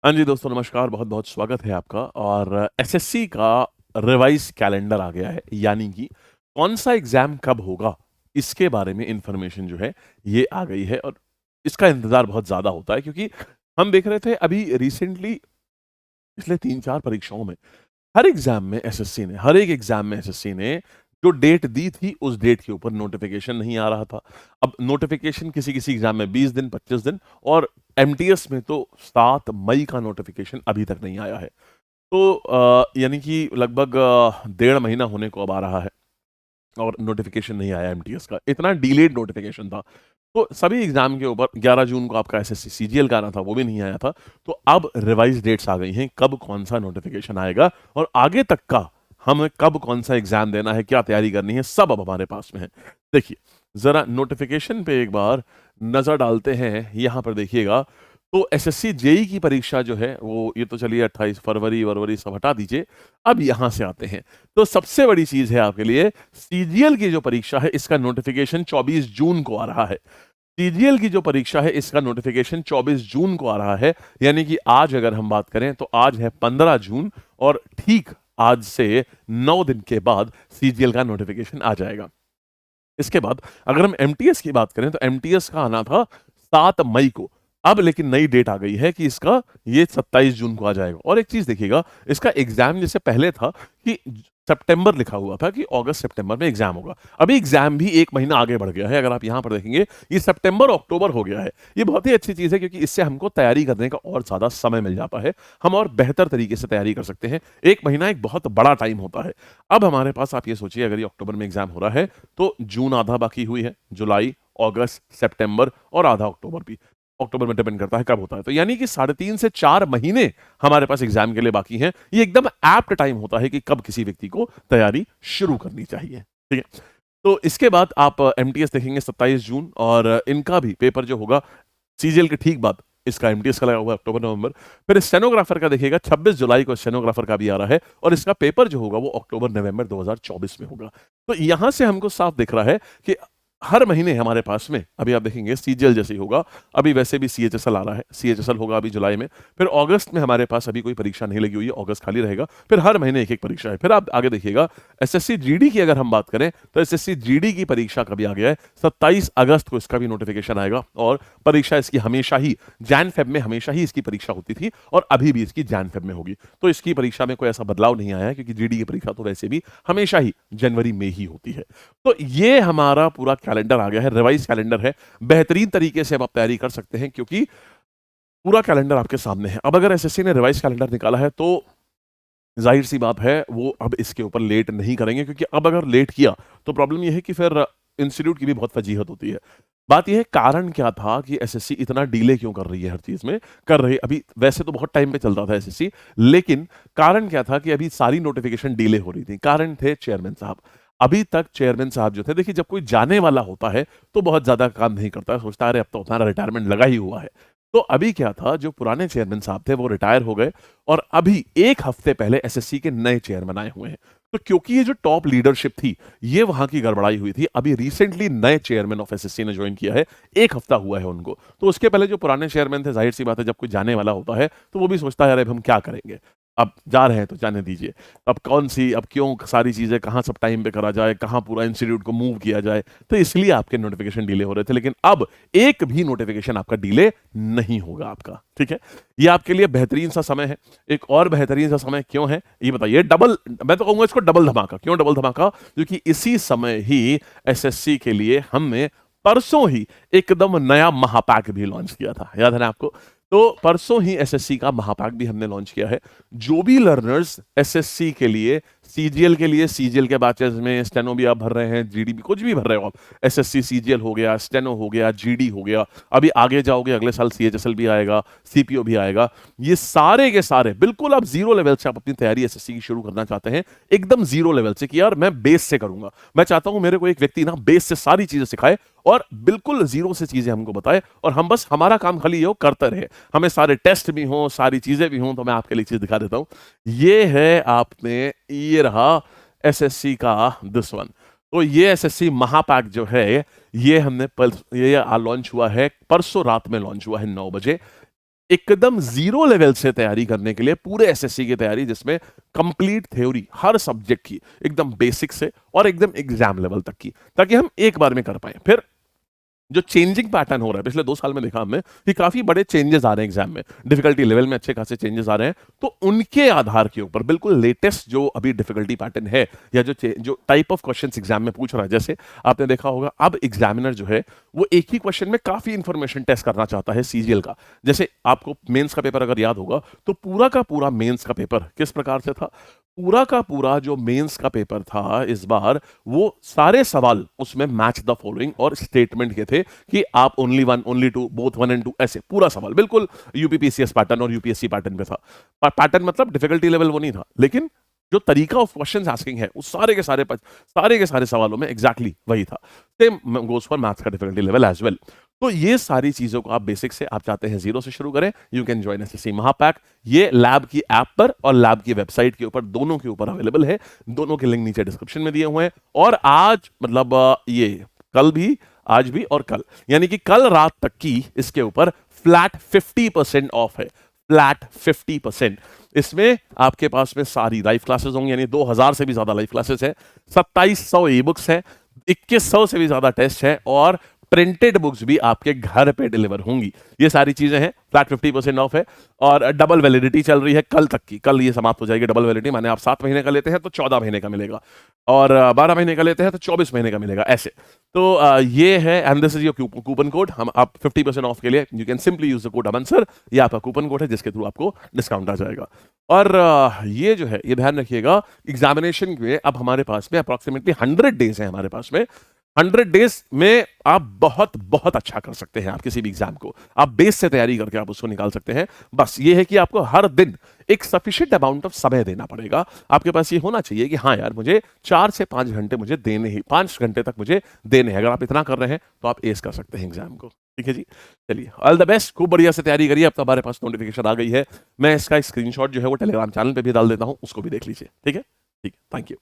हाँ जी, दोस्तों नमस्कार, बहुत-बहुत स्वागत है आपका और एसएससी का रिवाइज़ कैलेंडर आ गया है, यानी कि कौन-सा एग्ज़ाम कब होगा, इसके बारे में इन्फॉर्मेशन जो है, ये आ गई है और इसका इंतज़ार बहुत ज़्यादा होता है क्योंकि हम देख रहे थे अभी रिसेंटली पिछले 3-4 परीक्षाओं में हर एक एग्ज़ाम में एसएससी ने जो डेट दी थी, उस डेट के ऊपर नोटिफ़िकेशन नहीं आ रहा था। अब नोटिफ़िकेशन किसी-किसी एग्ज़ाम में 20 दिन, 25 दिन और एमटीएस में तो 7 मई का नोटिफ़िकेशन अभी तक नहीं आया है। तो यानी कि लगभग डेढ़ महीना होने को अब आ रहा है और नोटिफ़िकेशन नहीं आया एमटीएस का। इतना डिलेड नोटिफ़िकेशन था। तो सभी एग्ज़ाम के ऊपर 11 जून को आपका एसएससी सीजीएल का आना था, वो भी नहीं आया था। तो अब रिवाइज़ डेट्स आ गई हैं, कब कौन-सा नोटिफ़िकेशन आएगा और आगे तक का हमें कब कौन-सा एग्ज़ाम देना है, क्या तैयारी करनी है, सब अब हमारे पास में है। देखिए, ज़रा नोटिफ़िकेशन पे एक बार नज़र डालते हैं, यहाँ पर देखिएगा, तो एसएससी जेईई की परीक्षा जो है, वो ये तो चलिए 28 फरवरी-वरवरी सब हटा दीजिए। अब यहाँ से आते हैं। तो सबसे बड़ी चीज़ है आपके लिए, सीजीएल की जो परीक्षा है, इसका नोटिफ़िकेशन 24 जून को आ रहा है। सीजीएल की जो परीक्षा है इसका नोटिफिकेशन 24 जून को आ रहा है, यानी कि आज अगर हम बात करें तो आज है 15 जून और ठीक आज से 9 दिन के बाद सीजीएल का नोटिफिकेशन आ जाएगा। इसके बाद अगर हम एमटीएस की बात करें तो एमटीएस का आना था 7 मई को। अब लेकिन नई डेट आ गई है कि इसका ये 27 जून को आ जाएगा और एक चीज़ देखिएगा, इसका एग्ज़ाम जैसे पहले था कि सितंबर लिखा हुआ था कि अगस्त-सितंबर में एग्ज़ाम होगा। अभी एग्ज़ाम भी 1 महीना आगे बढ़ गया है। अगर आप यहाँ पर देखेंगे, ये सितंबर-अक्टूबर हो गया है। ये बहुत ही अच्छी चीज़ है क्योंकि इससे हमको तैयारी करने का और ज़्यादा समय मिल जाता है। हम और बेहतर तरीके से तैयारी कर सकते हैं। 1 महीना एक बहुत बड़ा टाइम होता है। अब हमारे पास आप ये सोचिए, अगर ये अक्टूबर में एग्ज़ाम हो रहा है, तो जून आधा बाकी हुई है, जुलाई, अगस्त, सितंबर और आधा अक्टूबर भी। अक्टूबर में डिपेंड करता है कब होता है। तो यानी कि साढ़े 3 से 4 महीने हमारे पास एग्ज़ाम के लिए बाकी हैं। ये एकदम ऐप्ट टाइम होता है कि कब किसी व्यक्ति को तैयारी शुरू करनी चाहिए। ठीक है? तो इसके बाद आप एमटीएस देखेंगे 27 जून और इनका भी पेपर जो होगा सीजीएल के ठीक बाद इसका एमटीएस का लगा हुआ है अक्टूबर-नवंबर। फिर स्टेनोग्राफर का देखिएगा 26 जुलाई को स्टेनोग्राफर का भी आ रहा है और इसका पेपर जो होगा वो अक्टूबर-नवंबर 2024 में होगा। तो यहाँ से हमको साफ दिख रहा है कि हर महीने हमारे पास में अभी आप देखेंगे सीजीएल जैसे ही होगा, अभी वैसे भी सीएचएसएल आ रहा है, सीएचएसएल होगा अभी जुलाई में, फिर अगस्त में हमारे पास अभी कोई परीक्षा नहीं लगी हुई है, अगस्त खाली रहेगा, फिर हर महीने एक-एक परीक्षा है। फिर आप आगे देखिएगा एसएससी जीडी की अगर हम बात करें, तो एसएससी जीडी की परीक्षा कभी आ गया है, 27 अगस्त को इसका भी नोटिफ़िकेशन आएगा और परीक्षा इसकी हमेशा ही जैन-फ़ेब में हमेशा ही इसकी परीक्षा होती थी और अभी भी इसकी जैन-फ़ेब में होगी। तो इसकी परीक्षा में कोई ऐसा बदलाव नहीं आया है क्योंकि जीडी की परीक्षा तो वैसे भी हमेशा ही जनवरी में ही होती है। तो ये हमारा पूरा कैलेंडर आ गया है, रिवाइज़ कैलेंडर है। बेहतरीन तरीके से अब आप तैयारी कर सकते हैं क्योंकि पूरा कैलेंडर आपके सामने है। अब अगर एसएससी ने रिवाइज़ कैलेंडर निकाला है तो ज़ाहिर-सी बात है वो अब इसके ऊपर लेट नहीं करेंगे क्योंकि अब अगर लेट किया तो प्रॉब्लम ये है कि फिर इंस्टीट्यूट की भी बहुत फ़जीहत होती है। बात ये है कारण क्या था कि एसएससी इतना डिले क्यों कर रही है हर चीज़ में? कर रही अभी वैसे तो बहुत टाइम पे चल रहा था एसएससी, लेकिन कारण क्या था कि अभी सारी नोटिफ़िकेशन डिले हो रही थी। कारण थे चेयरमैन साहब। अभी तक चेयरमैन साहब जो थे, देखिए जब कोई जाने वाला होता है तो बहुत ज़्यादा काम नहीं करता है, सोचता है अरे अब तो हमारा रिटायरमेंट लगा ही हुआ है। तो अभी क्या था, जो पुराने चेयरमैन साहब थे वो रिटायर हो गए और अभी 1 हफ्ते पहले एसएससी के नए चेयरमैन आए हुए हैं। तो क्योंकि ये जो टॉप लीडरशिप थी, ये वहाँ की गड़बड़ाई हुई थी। अभी रिसेंटली नए चेयरमैन ऑफ एसएससी ने जॉइन किया है, 1 हफ्ता हुआ है उनको। तो उसके पहले जो पुराने चेयरमैन थे, ज़ाहिर-सी बात है जब कोई जाने वाला होता है, तो वो भी सोचता है अरे अब हम क्या करेंगे? अब जा रहे हैं तो जाने दीजिए। अब कौन-सी अब क्यों सारी चीज़ें कहाँ सब टाइम पे करा जाए, कहाँ पूरा इंस्टीट्यूट को मूव किया जाए, तो इसलिए आपके नोटिफ़िकेशन डिले हो रहे थे। लेकिन अब एक भी नोटिफ़िकेशन आपका डिले नहीं होगा आपका, ठीक है? ये आपके लिए बेहतरीन-सा समय है। एक और बेहतरीन-सा समय क्यों है, ये बताइए? डबल मैं तो कहूँगा इसको डबल धमाका। क्यों डबल धमाका? क्योंकि इसी समय ही एसएससी के लिए हमने परसों ही एकदम नया महापैक भी लॉन्च किया था। याद है ना आपको? तो परसों ही एसएससी का महापैक भी हमने लॉन्च किया है। जो भी लर्नर्स एसएससी के लिए, सीजीएल के लिए, सीजीएल के बैचेज़ में स्टेनो भी आप भर रहे हैं, जीडी भी कुछ भी भर रहे हो आप। एसएससी सीजीएल हो गया, स्टेनो हो गया, जीडी हो गया, अभी आगे जाओगे अगले साल सीएचएसएल भी आएगा, सीपीओ भी आएगा। ये सारे के सारे बिल्कुल आप ज़ीरो लेवल से आप अपनी तैयारी एसएससी की शुरू करना चाहते हैं, एकदम ज़ीरो लेवल से कि यार मैं बेस से करूँगा। मैं चाहता हूँ मेरे को एक व्यक्ति ना बेस से सारी चीज़ें सिखाए और बिल्कुल ज़ीरो से चीज़ें हमको बताए और हम बस हमारा काम खाली ये हो करते रहे। हमें सारे टेस्ट भी हों, सारी चीज़ें भी हों, तो मैं आपके लिए चीज़ दिखा देता हूँ। ये है ये रहा एसएससी का दिस वन। तो ये एसएससी महापैक जो है, ये हमने लॉन्च हुआ है, परसों रात में लॉन्च हुआ है 9 बजे। एकदम ज़ीरो लेवल से तैयारी करने के लिए पूरे एसएससी की तैयारी, जिसमें कंप्लीट थ्योरी हर सब्जेक्ट की एकदम बेसिक से और एकदम एग्जाम लेवल तक की, ताकि हम एक बार में कर पाएँ। फिर जो चेंजिंग पैटर्न हो रहा है पिछले 2 साल में देखा हमने कि काफ़ी बड़े चेंजेस आ रहे हैं एग्जाम में, डिफिकल्टी लेवल में अच्छे खासे चेंजेस आ रहे हैं, तो उनके आधार के ऊपर बिल्कुल लेटेस्ट जो अभी डिफिकल्टी पैटर्न है या जो टाइप ऑफ क्वेश्चंस एग्जाम में पूछ रहा है, जैसे आपने देखा होगा अब एग्जामिनर जो है वो एक ही क्वेश्चन में काफ़ी इंफॉर्मेशन टेस्ट करना चाहता है सीजीएल का। जैसे आपको मेंस का पेपर अगर याद होगा तो पूरा का पूरा मेंस का पेपर किस प्रकार से था, पूरा का पूरा जो मेंस का पेपर था इस बार, वो सारे सवाल उसमें मैच द फॉलोइंग और स्टेटमेंट के थे कि आप only one, only two, both one and two, ऐसे पूरा सवाल बिल्कुल यूपीपीसीएस पैटर्न और यूपीएससी पैटर्न पे था। पैटर्न मतलब डिफिकल्टी लेवल वो नहीं था, लेकिन जो तरीका ऑफ क्वेश्चंस आस्किंग है उस सारे के सारे सवालों में एग्जैक्टली वही था। सेम गोज फॉर मैथ्स का डिफिकल्टी लेवल एज वेल। तो ये सारी चीजों को आप बेसिक से आप चाहते हैं जीरो से शुरू करें, यू कैन ज्वाइन एसएससी महापैक। ये लैब की ऐप पर और लैब की वेबसाइट के ऊपर, दोनों के ऊपर अवेलेबल है। दोनों के लिंक नीचे डिस्क्रिप्शन में दिए हुए हैं। और आज मतलब ये कल भी, आज भी और कल, यानी कि कल रात तक की इसके ऊपर फ्लैट 50% ऑफ है। फ्लैट 50%। इसमें आपके पास में सारी लाइव क्लासेस होंगी, यानी 2000 से भी ज्यादा लाइव क्लासेस है, 2700 ई बुक्स है, 2100 से भी ज्यादा टेस्ट है और प्रिंटेड बुक्स भी आपके घर पे डिलीवर होंगी। ये सारी चीजें हैं, फ्लैट 50% ऑफ है और डबल वैलिडिटी चल रही है कल तक की। कल ये समाप्त हो जाएगी डबल वैलिडिटी, माने आप 7 महीने का लेते हैं तो 14 महीने का मिलेगा और 12 महीने का लेते हैं तो 24 महीने का मिलेगा, ऐसे। तो ये है, and this is your coupon code. हम आप 50% ऑफ के लिए you can simply use the code Aman sir, ये आपका कूपन कोड है जिसके थ्रू आपको डिस्काउंट आ जाएगा। और ये जो है ये ध्यान रखिएगा, एग्जामिनेशन के अब हमारे पास में अप्रॉक्सीमेटली 100 डेज है हमारे पास में। 100 डेज में आप बहुत बहुत अच्छा कर सकते हैं। आप किसी भी एग्जाम को आप बेस से तैयारी करके आप उसको निकाल सकते हैं। बस ये है कि आपको हर दिन एक सफिशिएंट अमाउंट ऑफ समय देना पड़ेगा। आपके पास ये होना चाहिए कि हाँ यार, मुझे 4 से 5 घंटे मुझे देने ही, 5 घंटे तक मुझे देने हैं। अगर आप इतना कर रहे हैं तो आप एस कर सकते हैं एग्जाम को। ठीक है जी, चलिए ऑल द बेस्ट, खूब बढ़िया से तैयारी करिए। अब तो हमारे पास नोटिफिकेशन आ गई है, मैं इसका स्क्रीनशॉट जो है वो टेलीग्राम चैनल पे भी डाल देता हूं, उसको भी देख लीजिए। ठीक है, थैंक यू।